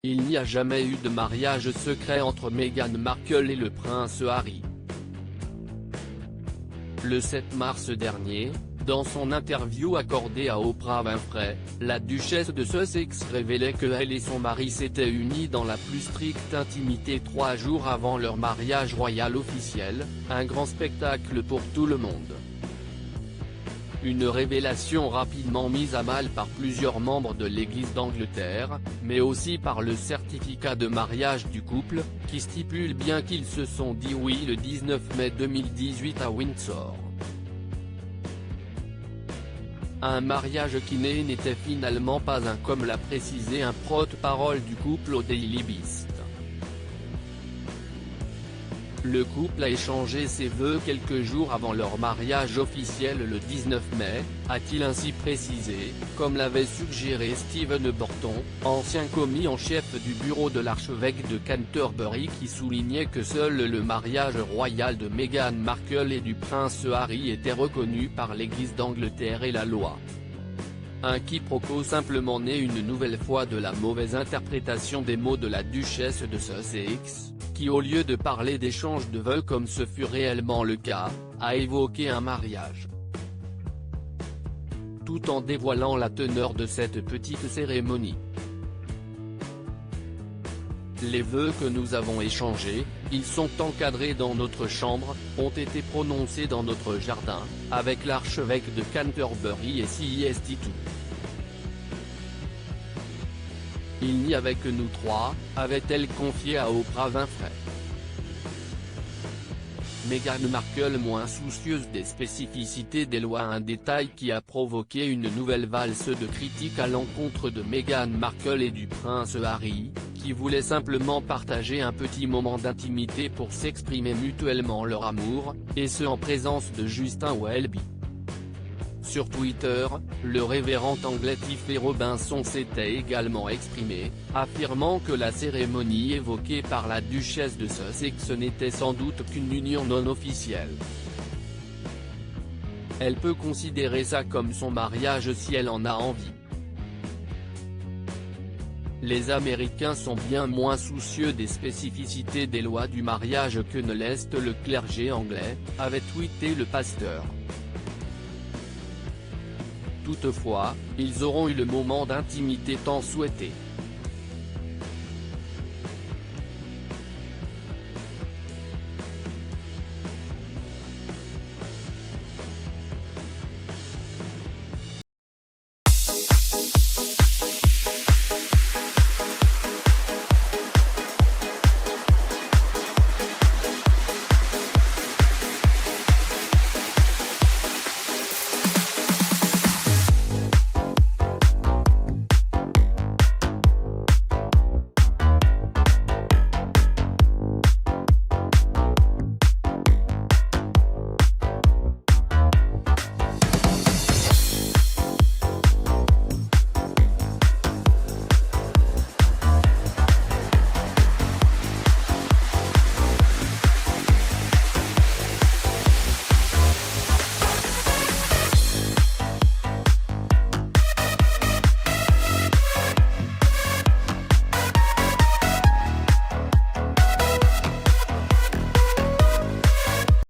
Il n'y a jamais eu de mariage secret entre Meghan Markle et le prince Harry. Le 7 mars dernier, dans son interview accordée à Oprah Winfrey, la duchesse de Sussex révélait que elle et son mari s'étaient unis dans la plus stricte intimité 3 jours avant leur mariage royal officiel, un grand spectacle pour tout le monde. Une révélation rapidement mise à mal par plusieurs membres de l'Église d'Angleterre, mais aussi par le certificat de mariage du couple, qui stipule bien qu'ils se sont dit oui le 19 mai 2018 à Windsor. Un mariage qui n'était finalement pas comme l'a précisé un porte-parole du couple au Daily Beast. Le couple a échangé ses vœux quelques jours avant leur mariage officiel le 19 mai, a-t-il ainsi précisé, comme l'avait suggéré Stephen Borton, ancien commis en chef du bureau de l'archevêque de Canterbury qui soulignait que seul le mariage royal de Meghan Markle et du prince Harry était reconnu par l'Église d'Angleterre et la loi. Un quiproquo simplement né une nouvelle fois de la mauvaise interprétation des mots de la duchesse de Sussex, qui au lieu de parler d'échange de vœux comme ce fut réellement le cas, a évoqué un mariage. Tout en dévoilant la teneur de cette petite cérémonie. Les vœux que nous avons échangés, ils sont encadrés dans notre chambre, ont été prononcés dans notre jardin, avec l'archevêque de Canterbury et CIST tout. Il n'y avait que nous trois, avait-elle confié à Oprah Winfrey. Meghan Markle moins soucieuse des spécificités des lois, un détail qui a provoqué une nouvelle valse de critiques à l'encontre de Meghan Markle et du prince Harry, qui voulaient simplement partager un petit moment d'intimité pour s'exprimer mutuellement leur amour, et ce en présence de Justin Welby. Sur Twitter, le révérend anglais Tiffany Robinson s'était également exprimé, affirmant que la cérémonie évoquée par la duchesse de Sussex n'était sans doute qu'une union non officielle. Elle peut considérer ça comme son mariage si elle en a envie. Les Américains sont bien moins soucieux des spécificités des lois du mariage que ne l'est le clergé anglais, avait tweeté le pasteur. Toutefois, ils auront eu le moment d'intimité tant souhaité.